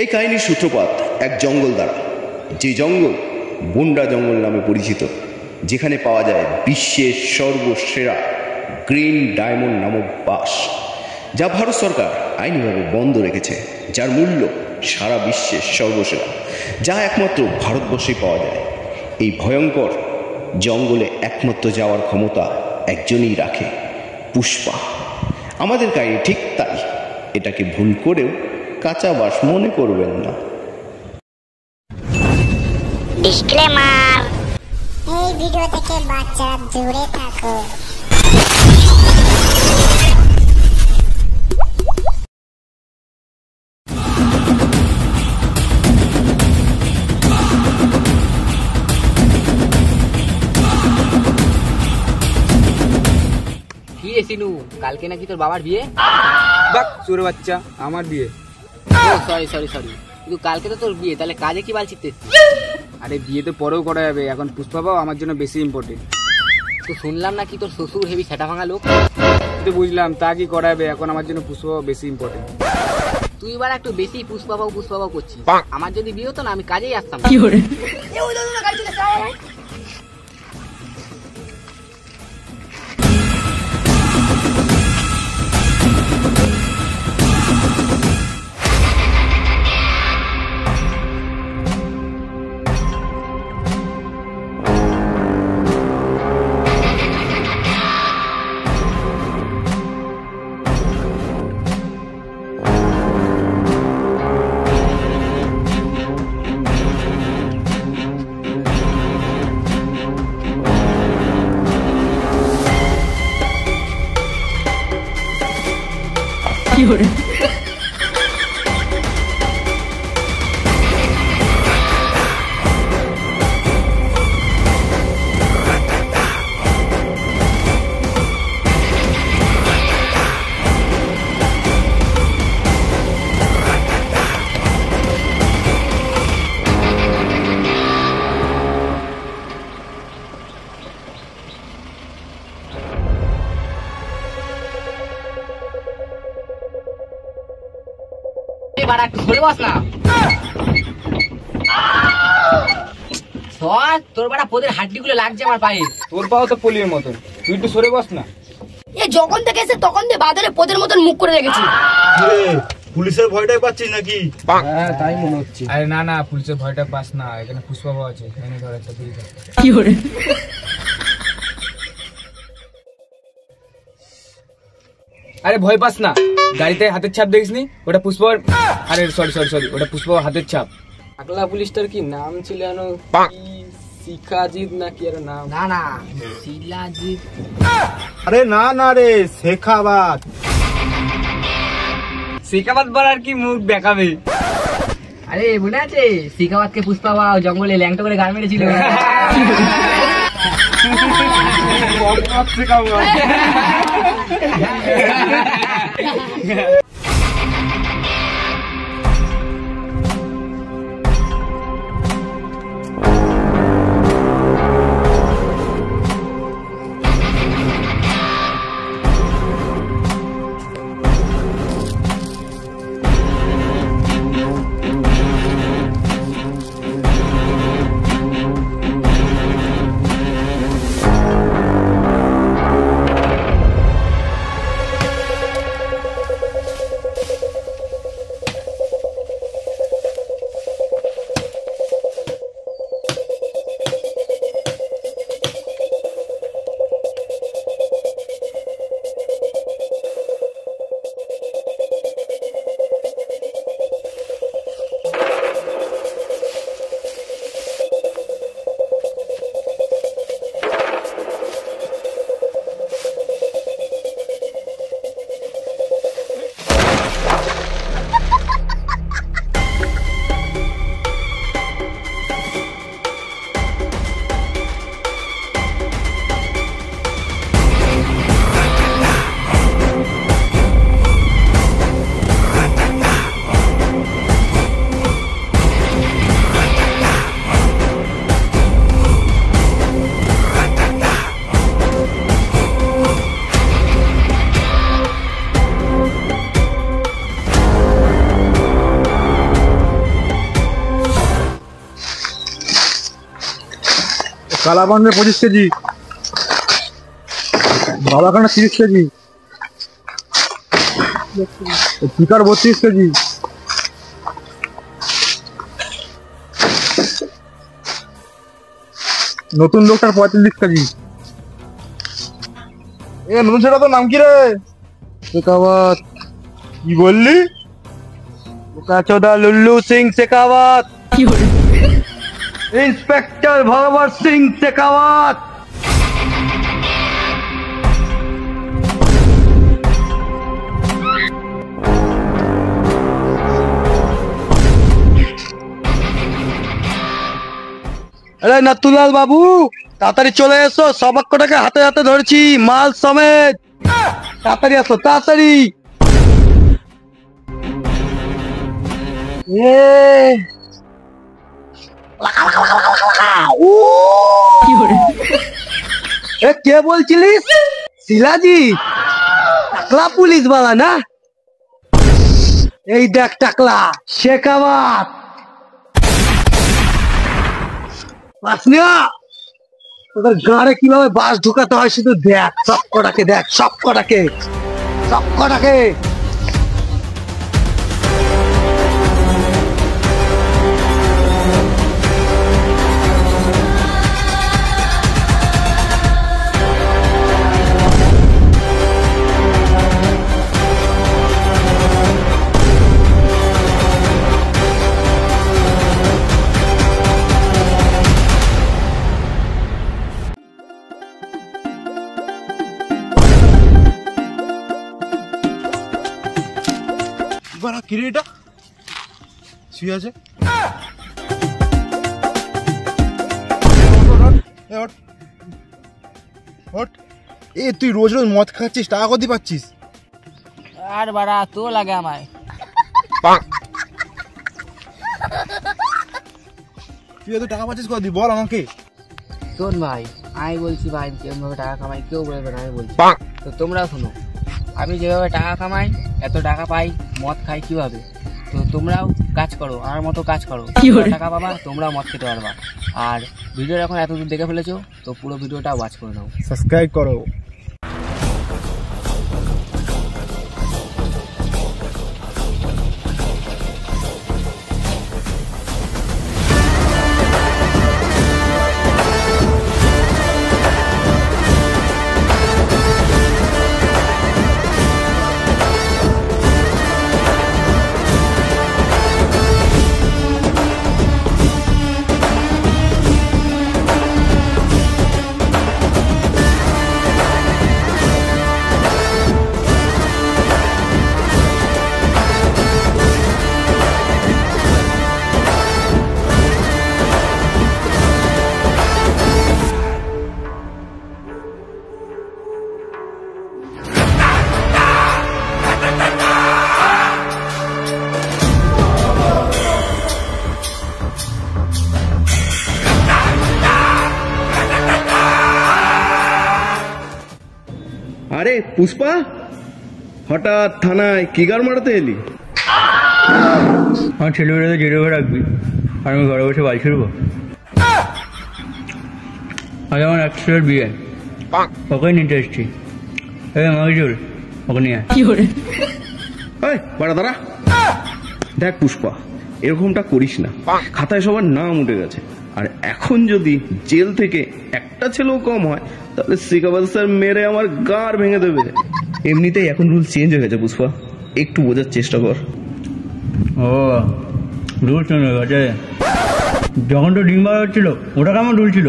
এই কাহিনীর সূত্রপাত এক জঙ্গল দ্বারা, যে জঙ্গল বুন্ডা জঙ্গল নামে পরিচিত, যেখানে পাওয়া যায় বিশ্বের সর্বসেরা গ্রিন ডায়মন্ড নামক বাঁশ, যা ভারত সরকার আইনিভাবে বন্ধ রেখেছে, যার মূল্য সারা বিশ্বের সর্বসেরা, যা একমাত্র ভারতবর্ষেই পাওয়া যায়। এই ভয়ঙ্কর জঙ্গলে একমাত্র যাওয়ার ক্ষমতা একজনই রাখে, পুষ্পা। আমাদের কাহিনী ঠিক তাই, এটাকে ভুল করেও কাঁচা বাঁশ মনে করবেন না। ডিসক্লেমার, এই ভিডিও থেকে বাচ্চারা দূরে থাকো। কি রে সিনু, কালকে নাকি তোর বাবার বিয়ে? বাক চোর বাচ্চা, আমার বিয়ে। সরি সরি সরি, কিন্তু কালকে তো তোর বিয়ে, তাহলে কাজে কি বাল শিখতে? আরে বিয়ে তো পরেও করা যাবে, এখন পুষ্পাবাও আমার জন্য বেশি ইম্পর্টেন্ট। তো শুনলাম নাকি তোর শ্বশুর হেভি সেটা ভাঙা লোক। তো বুঝলাম, তা কি করা যাবে, এখন আমার জন্য পুষ্পাবাও বেশি ইম্পর্টেন্ট। তুই এবার একটু বেশি পুষ্পাবাও করছিস। আমার যদি বিয়ে হতো না, আমি কাজেই আসতাম। এবার একটু সরে বস না। তোর বাড়া পোদের হাড্ডিগুলো লাগছে আমার পায়ে। তোর পাও তো পলির মতন, তুই একটু সরে বস না। এ যখন থেকে এসে তখন দিয়ে বাজারে পোদের মতন মুখ করে রেখেছি। পুলিশের ভয়টাই পাচ্ছিস নাকি? হ্যাঁ তাই মনে হচ্ছে। আরে না না, পুলিশের ভয়টা পাস না, এখানে পুষ্পাবাও আছে, এখানে ধরেছে। কি করে? আরে ভয় পাস না, গাড়িতে হাতের ছাপ দেখিসনি? ওটা পুষ্পার। আরে সরি সরি সরি, ওটা পুষ্পার হাতের ছাপ। আকলা পুলিশটার কি নাম ছিল যেন? শিখাজিৎ নাকি এর নাম? না না, শিলাজিৎ। আরে না না রে, শেখাবাদ। শিখাবাদ বলার কি মুখ দেখাবে? আরে মনে আছে শিখাবাদকে পুষ্পাবা জঙ্গলে ল্যাংটো করে গান মেরেছিল? কালাবান্ডে 25 কেজি, বাবাখানা 30 কেজি, চিকার 32 কেজি, নতুন লোকটার 45 কেজি। এ নতুন ছেলেটা তোর নাম কি রে? শেখাওয়াত। কি বললি? চোদা লুল্লু সিং শেখাওয়াত, ইন্সপেক্টর ভগবত সিং শেখাওয়াত। আরে নাতুলাল বাবু, তাড়াতাড়ি চলে এসো, সবাক কটাকে হাতে হাতে ধরছি, মাল সমেত। তাড়াতাড়ি আসো, তাড়াতাড়ি। কে বলছিলিস? শিলাজি? টাকলা পুলিশ বালা না? এই দেখ টাকলা, শেখাওয়াত। তোদের গাঁড়ে কিভাবে বাস ঢুকাতে হয় শুধু দেখ, সব কটাকে দেখ, সব কটাকে, সব কটাকে। কিরিটা শুয়ে আছে। এ তুই রোজ রোজ মদ খাচ্ছিস, টাকা কত পাচ্ছিস? আর বাড়া তো লাগে আমায়। তুই এত টাকা পাচ্ছিস কত, বল আমাকে। শোন ভাই, আমি বলছি ভাই কেমন ভাবে টাকা কামাই কেউ বলবে না, আমি বলছি। তো তোমরা শোনো, আমি যেভাবে টাকা কামাই, এত টাকা পাই, মদ খাই কিভাবে, তো তোমরাও কাজ করো, আমার মতো কাজ করো, টাকা পাবা, তোমরাও মদ খেতে পারবা। আর ভিডিও এখন এত দূর দেখে ফেলেছো, তো পুরো ভিডিওটা ওয়াচ করে নাও, সাবস্ক্রাইব করো। আরে পুষ্পা, হঠাৎ থানায় কি গার মারাতে এলি? আমার ছেলেমেয়েরা জেরে ঘরে রাখবি আর আমি ঘরে বসে বাড়ি ফিরবো। আজ আমার এক ছেলের বিয়ে, ওকে নিতে এসছি। আমাকে চল, ওকে নিয়ে বাড়া দাঁড়া। দেখ পুষ্পা, এরকমটা করিস না, খাতায় সবার নাম উঠে গেছে। আর এখন যদি জেল থেকে একটা ছেলেও কম হয়, তাহলে শিকাবাদ স্যার মেরে আমার গাড় ভেঙে দেবে। এমনিতেই এখন রুল চেঞ্জ হয়ে গেছে পুষ্পা, একটু বোঝার চেষ্টা কর। ও রুল চেঞ্জ হয়ে গেছে? যখন তো ডিম বার হচ্ছিল ওটা কেমন রুল ছিল?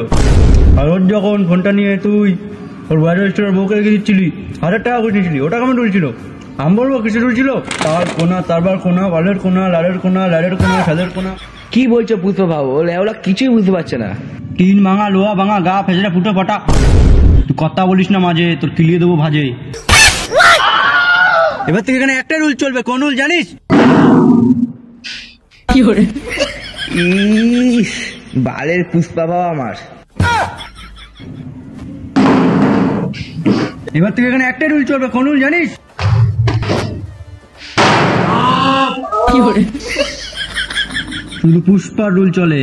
আর ওর যখন ফোনটা নিয়ে তুই ওর বাইরের স্টোরের বউকে রেখে দিচ্ছিলি, 1000 টাকা করে নিয়েছিলি, ওটা কেমন রুল ছিল? আমি বলবো কিছু রুল ছিল? তার কোনা, তারবার কোনা, বালের কোনা, লালের কোনা, লালের কোনা, সাদের কোনা। কি বলছো পুষ্পা বাবু? ওরা কিছুই বুঝতে পারছে না। টিন ভাঙা, লোহা ভাঙা, গা ফেসে ফুটো ফাটা। তুই কথা বলিস না মাঝে, তোর কিলিয়ে দেবো ভাজে। এবার থেকে এখানে একটা রুল চলবে, কোন রুল জানিস? বালের পুষ্পা বাবা আমার। এবার থেকে এখানে একটা রুল চলবে, কোন রুল জানিস? শুধু পুষ্পার রুল চলে।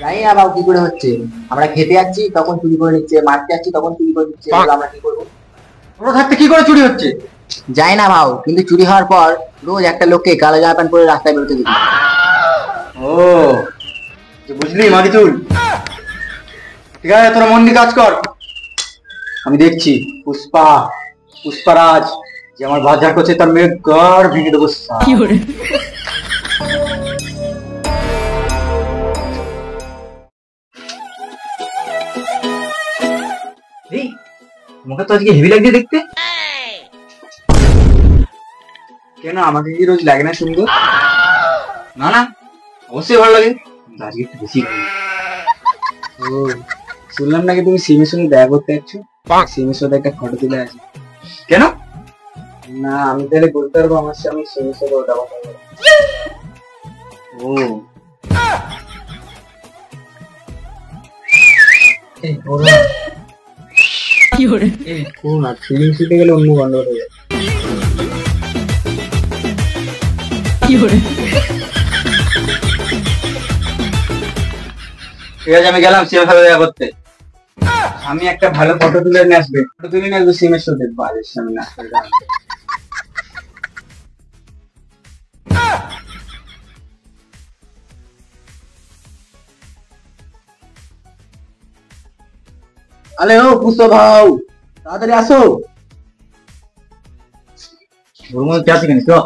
জানি না বাবু কি করে হচ্ছে, আমরা খেতে যাচ্ছি তখন চুরি করে নিচ্ছে, মারতে যাচ্ছি তখন চুরি করে নিচ্ছে, এগুলো আমরা কি করবো? তোমরা থাকতে কি করে চুরি হচ্ছে? যাই না ভাও, কিন্তু চুরি হওয়ার পর রোজ একটা লোককে কালো জামা প্যান্ট পরে রাস্তায় বেরোতে দিই। ও বুঝলি মাগিচুল, ঠিক আছে তোরা মন দিয়ে কাজ কর, আমি দেখছি পুষ্পারাজ যে আমার বাজার করছে তার মেয়ের গাড় ভেঙে দেবো। তোমাকে তো আজকে হেভি লাগছে দেখতে। কেন, আমাকে কি রোজ লাগে না সুন্দর? না না, অবশ্যই ভালো লাগে, আজকে একটু বেশি। ও শুনলাম নাকি তুমি সিমের সঙ্গে দেখা করতে যাচ্ছ, সিমের সাথে একটা ফটো তুলে আছে। কেন? না আমি তাহলে বলতে পারবো আমার সামনে সিমের সাথে ওটা কথা বলো। ও ফিলিং শুতে গেলে অন্য গন্ডগোল হয়ে যায়। ঠিক আছে আমি গেলাম সিমের সাথে দেখা করতে। আমি একটা ভালো ফটো তুলে নিয়ে আসবে, ফটো তুলে নিয়ে আসবে সিমের সাথে, বাড়ির সামনে আসবে। আরে ও পুষ্পা ভাও, তাড়াতাড়ি আসো। ওর মধ্যে কে আছে কেন? তো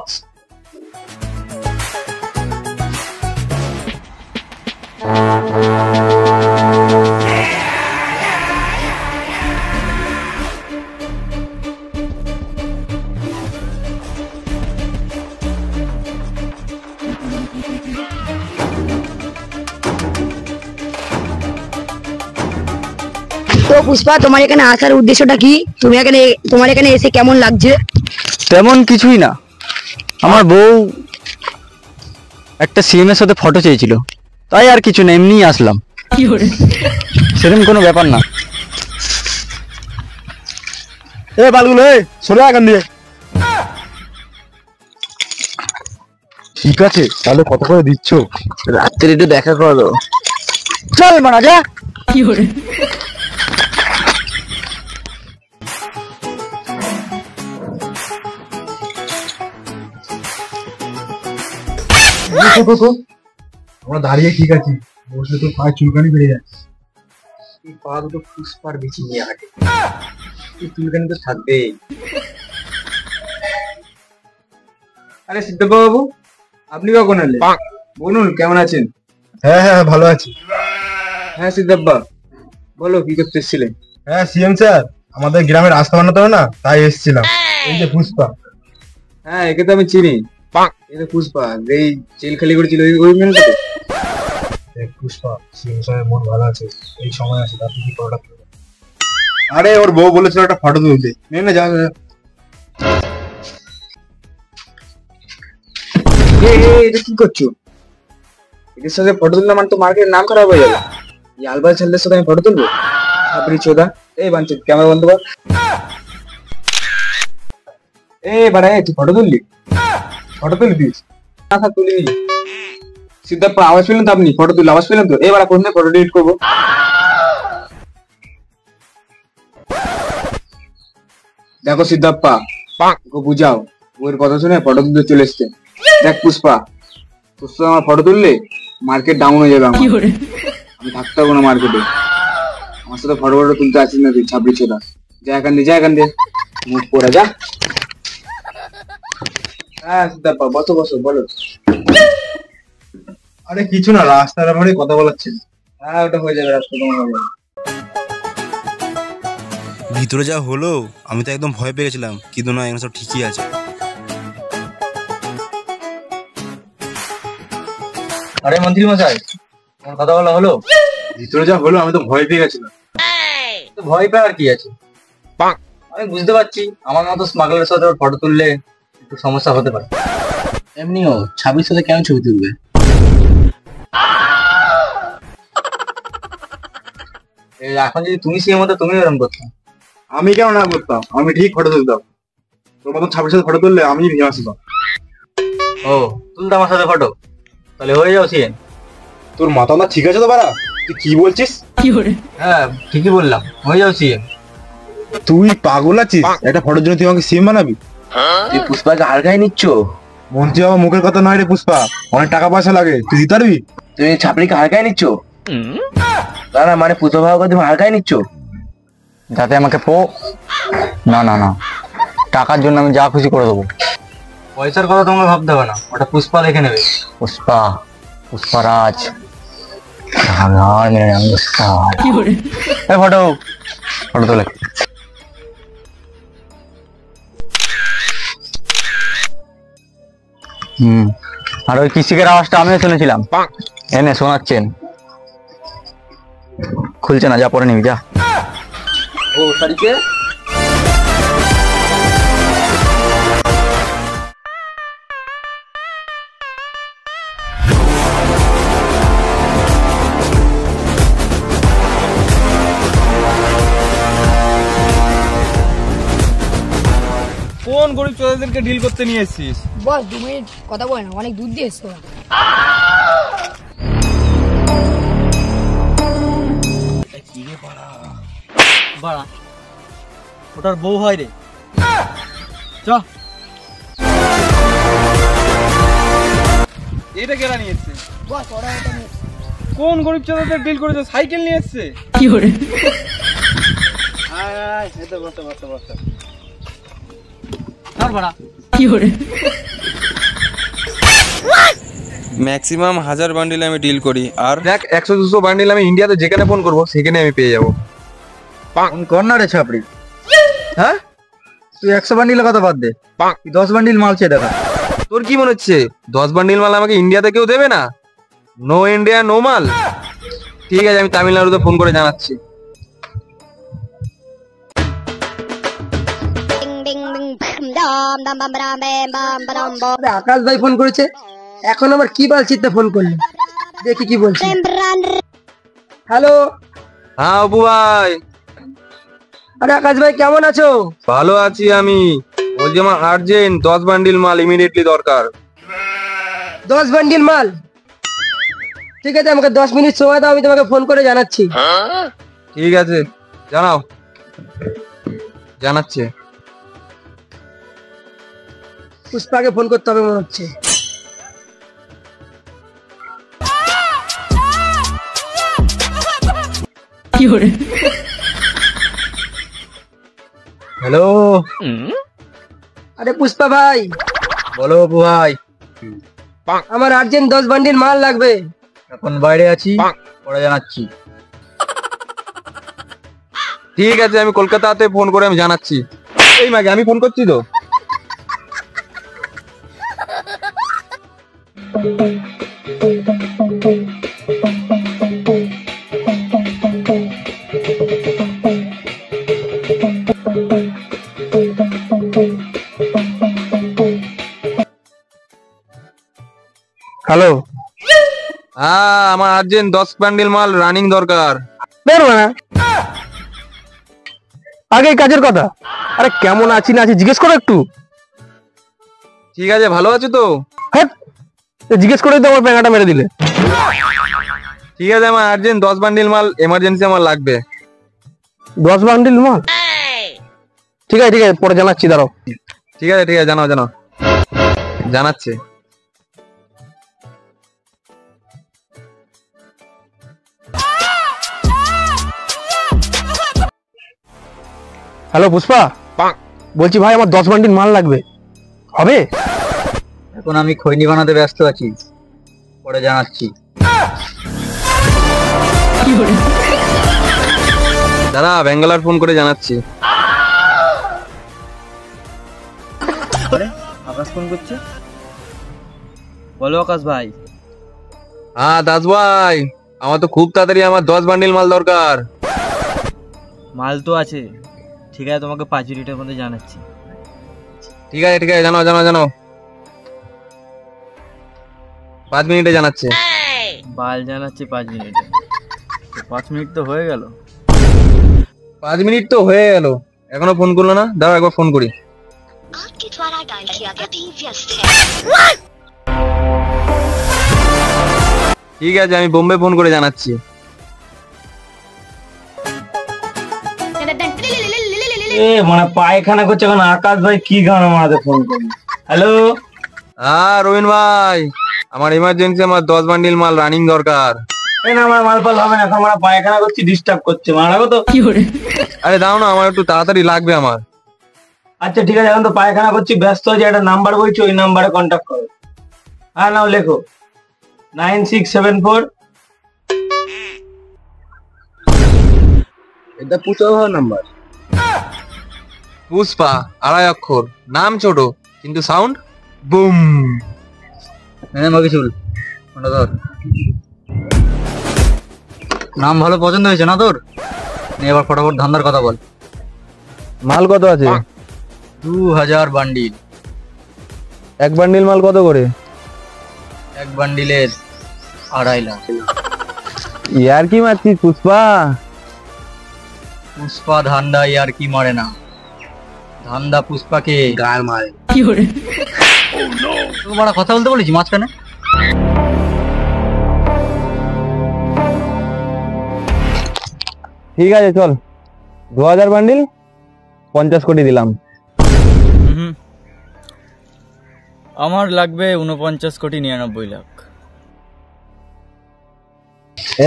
পুষ্পা, তোমার এখানে আসার উদ্দেশ্যটা কি? তোমার এখানে এসে কেমন লাগছে? তেমন কিছুই না, আমার বউ একটা সিএম এর সাথে ফটো চেয়েছিল, তাই আর কিছু না, এমনিই আসলাম, সেরকম কোনো ব্যাপার না। এ বালগুলো সরে এখান দিয়ে। ঠিক আছে তাহলে কত করে দিচ্ছ? রাত্রে একটু দেখা করো। চল মারা যা। আমরা দাঁড়িয়ে ঠিক আছি, বসলে তো পায়ে চুলকানি বেড়ে যাচ্ছে। এই পা দুটো পুষ্পার বেশি নিয়ে হাঁটে, এই চুলকানি তো থাকবেই। আরে সিদ্ধপ্পা বাবু, আপনি কখন এলেন? বলুন কেমন আছেন? হ্যাঁ হ্যাঁ ভালো আছি। হ্যাঁ সিদ্ধপ্পা বলো, কি করতে এসেছিলেন? হ্যাঁ সিএম স্যার, আমাদের গ্রামের রাস্তা বানাতে হবে না, তাই এসেছিলাম। এই যে পুষ্পা। হ্যাঁ একে তো আমি চিনি, এই তো পুষ্পা, এই জেল খালি করেছিল ওই মেয়েটা তো। পুষ্পা, সিএম স্যারের মন ভালো আছে, এই সময় আছে, তার কি ফটোটা তুলবে? আরে ওর বউ বলেছিল একটা ফটো তুলতে, নে না যা। এটা কি করছো? এদের সাথে ফটো তুললাম মানে তো মার্কেটের নাম খারাপ হয়ে যাবে। এই আলবাল ছেলেদের সাথে আমি ফটো তুলবো? আপনি চোদা, এই বাঞ্চিত ক্যামেরা বন্ধ কর। বাড়া তুই ফটো তুললি? ফটো তুলি দিস না, তুলিনি। সিদ্ধাপ্পা আওয়াজ পেলেন তো? আপনি ফটো তুলে আওয়াজ পেলেন তো? এবার কোথায় ফটো ডিলিট করবো? দেখো সিদ্ধাপ্পা, ওকে বুঝাও, ওর কথা শুনে ফটো তুলতে চলে এসছে। দেখ পুষ্পা আমার ফটো তুললে মার্কেট ডাউন হয়ে যাবে, আমি থাকতে পারবো না মার্কেটে। আমার সাথে ফটো তুলতে আসিস না তুই, ছাবড়ি ছোদা। যা এখান দিয়ে মুখ পড়ে যা। হ্যাঁ সিদ্ধাপ্পা বসো বলো। আরে কিছু না, রাস্তার ব্যাপারে কথা বলাচ্ছিল। হ্যাঁ ওটা হয়ে যাবে, রাস্তা তোমার হবে। ভিতরে যা হলো আমি তো একদম ভয় পেয়ে গেছিলাম, কিন্তু না এখানে সব ঠিকই আছে। আরে মন্ত্রী মশাই, তোমার কথা বলা হলো? ভিতরে যা হলো আমি তো ভয় পেয়ে গেছিলাম। তো ভয় পাওয়ার কি আছে? আমি বুঝতে পারছি আমার মতো স্মাগলারের সাথে ফটো তুললে একটু সমস্যা হতে পারে। এমনিও 26 সালে কেন ছবি তুলবে? এখন যদি তুমি সেই মতো তুমি এরকম করতাম। আমি কেন না করতাম, আমি ঠিক ফটো তুলতাম। তোর মতন 26 সালে ফটো তুললে আমি ভেঙে আসতাম। ও তুলতাম আমার সাথে ফটো, তাহলে হয়ে যাও সিএন। তোর মাথা না ঠিক আছে তো বাড়া? তুই কি বলছিস? হ্যাঁ ঠিকই বললাম, হয়ে যাও সিএম। তুই পাগল আছিস? একটা ফটোর জন্য তুই আমাকে সিএম বানাবি? তুই পুষ্পাকে হালকায় নিচ্ছ? মন্ত্রী আমার মুখের কথা নয় রে পুষ্পা, অনেক টাকা পয়সা লাগে, তুই দিতে পারবি? তুমি ছাপড়িকে হালকায় নিচ্ছ? না না, মানে পুষ্পা ভাবকে তুমি হালকায় নিচ্ছ? যাতে আমাকে না না না, টাকার জন্য আমি যা খুশি করে দেবো। পয়সার কথা তোমাকে ভাবতে হবে না, ওটা পুষ্পা দেখে নেবে। পুষ্পারাজ ফটো তোলে। আর ওই কিসিকের আওয়াজটা আমিও শুনেছিলাম, এনে শোনাচ্ছেন। খুলছে না, যা পরে নিবি যা। ও সারিকে কোন গরিব চোদাদেরকে ডিল করতে নিয়ে এসেছিস? বস 2 মিনিট কথা বল না, অনেক দূর দিয়ে এসছো। বাড়া, ওটার বউ হয় রে। চ এটা কেরা নিয়ে এসছে? বস ওরা এটা নিয়ে কোন গরিব চোদাদের ডিল করেছে? সাইকেল নিয়ে এসছে? ম্যাক্সিমাম 1000 বান্ডিল আমি ডিল করি, আর দেখ 100-200 বান্ডিল আমি ইন্ডিয়াতে যেখানে ফোন করবো সেখানে আমি পেয়ে যাবো। ফোন কর না রে ছাপড়ি। হ্যাঁ, তুই 100 বান্ডিলের কথা বাদ দে, 10 বান্ডিল মাল চেয়ে দেখা। তোর কি মনে হচ্ছে 10 বান্ডিল মাল আমাকে ইন্ডিয়াতে কেউ দেবে না? নো ইন্ডিয়া নো মাল। ঠিক আছে, আমি তামিলনাড়ুতে ফোন করে জানাচ্ছি। আকাশ ভাই ফোন করেছে, এখন আবার কি বালছিতে ফোন করলো, দেখি কি বলছে। হ্যালো। হ্যাঁ অপু ভাই। আরে আকাশ ভাই কেমন আছো? ভালো আছি আমি। বলছি আমার আর্জেন্ট 10 বান্ডিল মাল ইমিডিয়েটলি দরকার। 10 বান্ডিল মাল? ঠিক আছে, আমাকে 10 মিনিট সময় দাও, আমি তোমাকে ফোন করে জানাচ্ছি। ঠিক আছে, জানাও। জানাচ্ছে। পুষ্পাকে ফোন করতে হবে মনে হচ্ছে। হ্যালো। আরে পুষ্পা ভাই। বলো অপু ভাই। আমার আর্জেন্ট 10 বান্ডিল মাল লাগবে। এখন বাইরে আছি, পরে জানাচ্ছি। ঠিক আছে, আমি কলকাতাতে ফোন করে আমি জানাচ্ছি। এই মাগে আমি ফোন করছি তো। হ্যালো। হ্যাঁ, আমার আর্জেন্ট 10 বান্ডিল মাল রানিং দরকার। বের না আগে কাজের কথা। আরে কেমন আছি না আছি জিজ্ঞেস করো একটু। ঠিক আছে, ভালো আছো তো? হ্যাঁ, জিজ্ঞেস করে তো আমার পেঙ্গাটা মেরে দিলে। ঠিক আছে, আমার আর্জেন্ট 10 বান্ডিল মাল এমার্জেন্সি আমার লাগবে। 10 বান্ডিল মাল? ঠিক আছে ঠিক আছে, পরে জানাচ্ছি, দাঁড়াও। ঠিক আছে ঠিক আছে, জানাও জানাও। জানাচ্ছে। হ্যালো পুষ্পা, বলছি ভাই আমার 10 বান্ডিল মাল লাগবে, হবে? এখন আমি খৈনি বানাতে ব্যস্ত আছি, পরে জানাচ্ছি। দাদা ব্যাঙ্গালোর ফোন করে জানাচ্ছি। আকাশ ফোন করছে। বলো আকাশ ভাই। হ্যাঁ দাস ভাই, আমার তো খুব তাড়াতাড়ি আমার 10 বান্ডিল মাল দরকার। মাল তো আছে, ঠিক আছে, তোমাকে 5 মিনিটের মধ্যে জানাচ্ছি। ঠিক আছে ঠিক আছে, জানাও জানাও জানাও। 5 মিনিটে জানাচ্ছে। বাল জানাচ্ছি 5 মিনিটে। 5 মিনিট তো হয়ে গেল। 5 মিনিট তো হয়ে গেল, এখনো ফোন করলো না। দাঁড়াও একবার ফোন করি। आपके द्वारा डायल किया गया व्यस्त है। ঠিক আছে, আমি বোম্বে ফোন করে জানাচ্ছি। মানে পায়খানা করছে এখন আকাশ ভাই, কি গান আমাদের ফোন করবে? হ্যালো, হ্যাঁ রবিন ভাই, আমার ইমার্জেন্সি, আমার 10 বান্ডিল মাল রানিং দরকার। না আমার মাল পাল হবে না, এখন আমরা পায়খানা করছি, ডিস্টার্ব করছে, মারাবো তো। আরে দাও না, আমার একটু তাড়াতাড়ি লাগবে আমার। আচ্ছা ঠিক আছে, এখন তো পায়খানা করছি, ব্যস্ত হচ্ছে, একটা নাম্বার বলছি, ওই নাম্বারে কন্ট্যাক্ট করো। হ্যাঁ নাও লেখো 9674। এটা পুচো নাম্বার। পুষ্পা, 2.5 অক্ষর, নাম ছোট কিন্তু সাউন্ড বুম। মকিসুল, ধর। নাম ভালো পছন্দ হয়েছে না তোর? এবার ফটাফট ধান্দার কথা বল। মাল কত আছে? 2000 বান্ডিল। 1 বান্ডিল মাল কত করে? 1 বান্ডিলের 2.5 লাখ। ইয়ার কি মারছিস পুষ্পা? পুষ্পা ধান্দা ইয়ার কি মারে না, ধান্দা পুষ্পাকে গাল মারে। তোর বড় কথা বলতে বলেছি মাঝখানে? ঠিক আছে চল, 2000 বান্ডিল 50 কোটি দিলাম। আমার লাগবে 49,99 লাখ।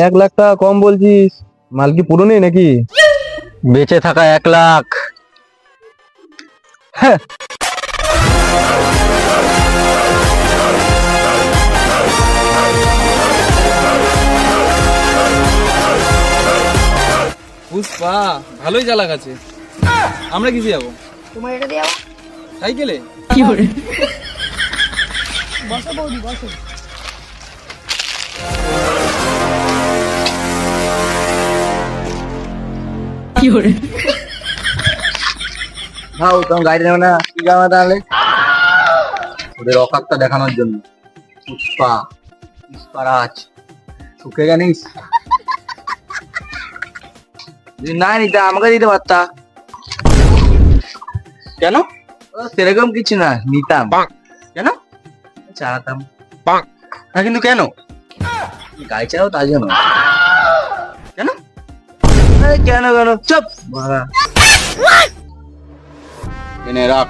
1 লাখ টাকা কম বলছিস, মাল কি পুরো নেই নাকি? বেঁচে থাকা 1 লাখ। পুষ্পা ভালোই চালাক আছে। আমরা কিসে যাবো? তোমার এটা দিয়ে যাবো। সাইকেলে? বসো বৌদি বসো। ভাও তোমার গাড়ি নেবে না? কি গামা তাহলে? ওদের অকাতটা দেখানোর জন্য। পুষ্পা, পুষ্পারাজ, সুখে জানিস? যদি না নিতে আমাকে দিতে পারতা। কেন? সেরকম কিছু না, নিতাম। কেন? চালাতাম না। কিন্তু কেন? গাড়ি চালাও তার জন্য। কেন? কেন কেন চুপ মারা। এনে রাখ।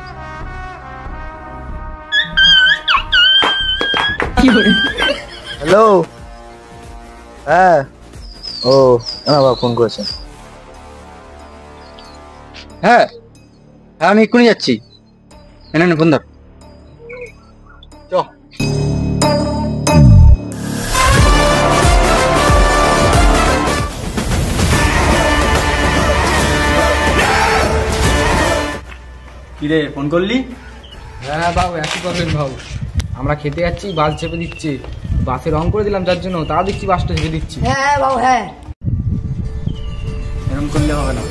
হ্যালো, হ্যাঁ, ও বাবা ফোন করেছেন। হ্যাঁ হ্যাঁ আমি এক্ষুনি যাচ্ছি। এনে ফোন ধর। চ। কিরে ফোন করলি? হ্যাঁ বাবু, একই প্রবলেম বাবু। আমরা খেতে যাচ্ছি, বাস চেপে দিচ্ছে। বাসে রং করে দিলাম যার জন্য, তাও দেখছি বাসটা চেপে দিচ্ছি। হ্যাঁ বাবু হ্যাঁ। এরকম করলে হবে না,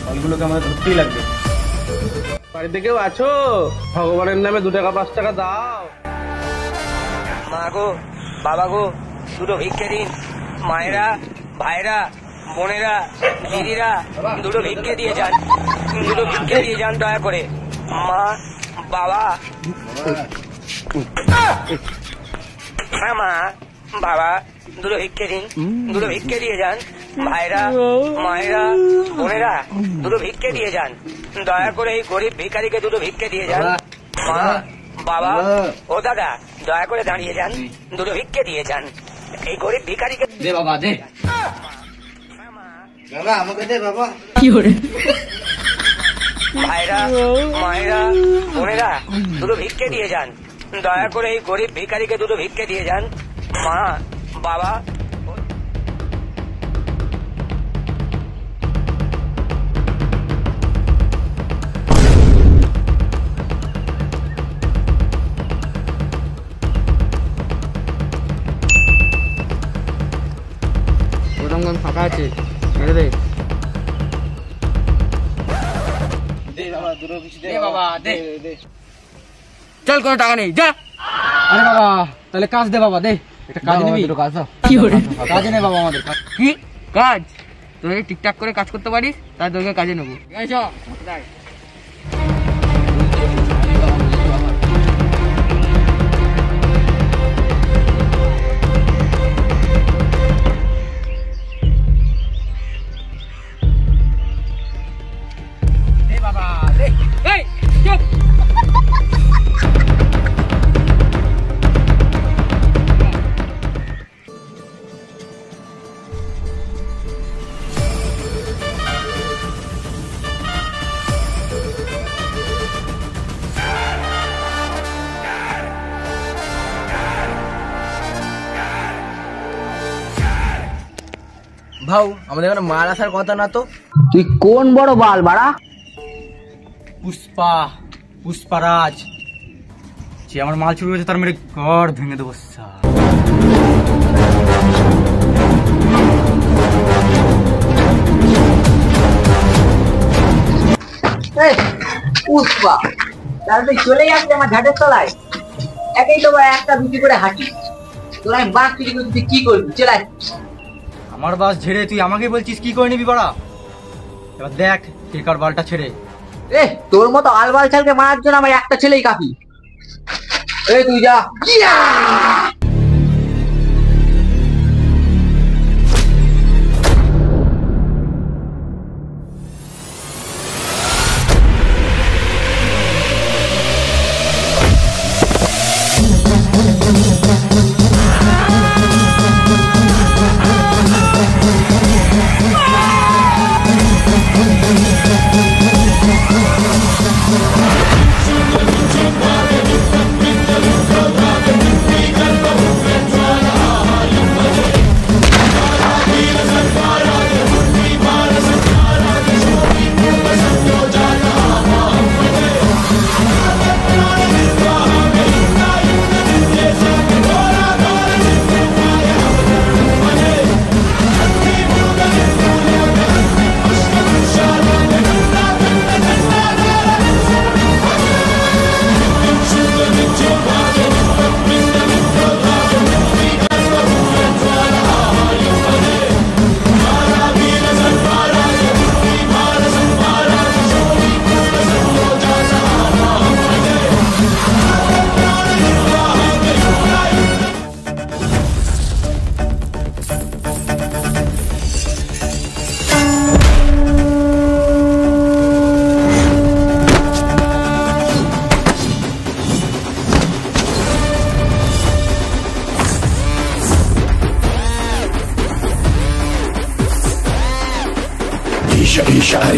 ফলগুলোকে আমাদের ধরতেই লাগবে। বাড়িতে কেউ আছো? ভগবানের নামে 2 টাকা 5 টাকা দাও। মা গো, বাবা গো, দুটো ভিক্ষে দিন। মায়েরা, ভাইরা, বোনেরা, দিদিরা, দুটো ভিক্ষে দিয়ে যান, দুটো ভিক্ষে দিয়ে যান দয়া করে। মা, বাবা, হ্যাঁ মা, বাবা, দুটো ভিক্ষে দিন, দুটো ভিক্ষে দিয়ে যান। ভাইরা, মায়েরা, বোনেরা, দুটো ভিক্ষে দিয়ে যান দয়া করে। এই গরিব ভিখারিকে দুটো ভিক্ষে দিয়ে যান। মা, বাবা, ও দাদা, দয়া করে দাঁড়িয়ে যান, দুটো ভিক্ষে দিয়ে যান। এই গরিব ভিখারিকে দে বাবা দে। বাবা আমাকে দে বাবা। ভাইরা, মায়েরা, বোনেরা, দুটো ভিক্ষে দিয়ে যান দয়া করে। এই গরিব ভিখারিকে দুটো ভিক্ষে দিয়ে যান। মা, বাবা, ওরঙ্গন ফাঁকা আছে, মেরে দে। দে বাবা দে। চল কোনো টাকা নেই, যা। আরে বাবা, তাহলে কাজ দে বাবা, দে একটা কাজ নিবি। কাজে নে বাবা আমাদের। কি কাজ? তুই ঠিকঠাক করে কাজ করতে পারিস, তাই তোকে কাজে নেবো। ঠিক আছে ভাও আমাদের এখানে মাল আসার কথা না তো। তুই কোন বড় বাল বাড়া? পুষ্পারাজ, যে আমার মাল চুরি হয়েছে তার মেরে ঘর ভেঙে দেবো। পুষ্পা তাহলে তুই চলে যাচ্ছে আমার ঘাটের তলায়, একেই তো একটা দুটি করে হাঁটি, তোর আমি বাঘ কিছু করছি, তুই কি করবি? চলে আমার বাস ঝেড়ে তুই আমাকে বলছিস কি করে নিবি বাড়া? এবার দেখ টেকার বালটা ছেড়ে। তোর মতো আলবাল ছালকে মারার জন্য আমার একটা ছেলেই কাফি। এই তুই যা।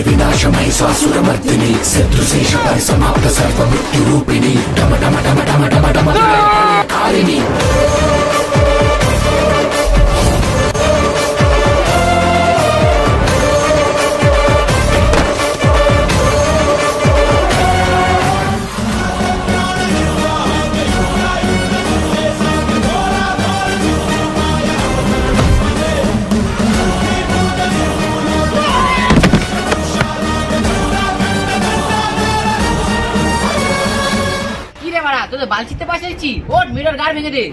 विनाशमहिषासुरमर्दिनी शत्रुशेषपरिसमाप्त सर्वमृत्युरूपिणी डम डम डम डम डम डम कारिणी। তোদের বালচিতে পাশাইছি, ওট মিরর গাড় ভেঙে দে।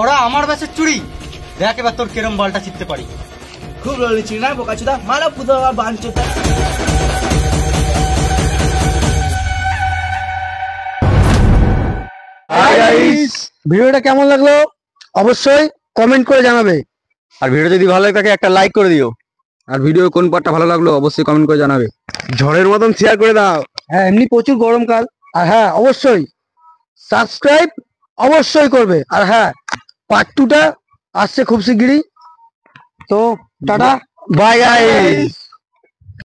ওরা আমার ব্যাসের চুরি, দেখ এবার তোর কেরম বালটা চিনতে পারি। খুব লড়েছি না বোকাচোদা, মারা পুজো বাঞ্চোদা। ভিডিওটা কেমন লাগলো অবশ্যই কমেন্ট করে জানাবে, আর ভিডিও যদি ভালো লাগে থাকে একটা লাইক করে দিও, আর ভিডিও কোন পার্টটা ভালো লাগলো অবশ্যই কমেন্ট করে জানাবে। ঝড়ের মতন শেয়ার করে দাও। হ্যাঁ এমনি প্রচুর গরমকাল, আর হ্যাঁ অবশ্যই সাবস্ক্রাইব অবশ্যই করবে। আর হ্যাঁ পার্ট 2টা আসছে খুব শিগগিরই। তো টাটা, বাই গাইস।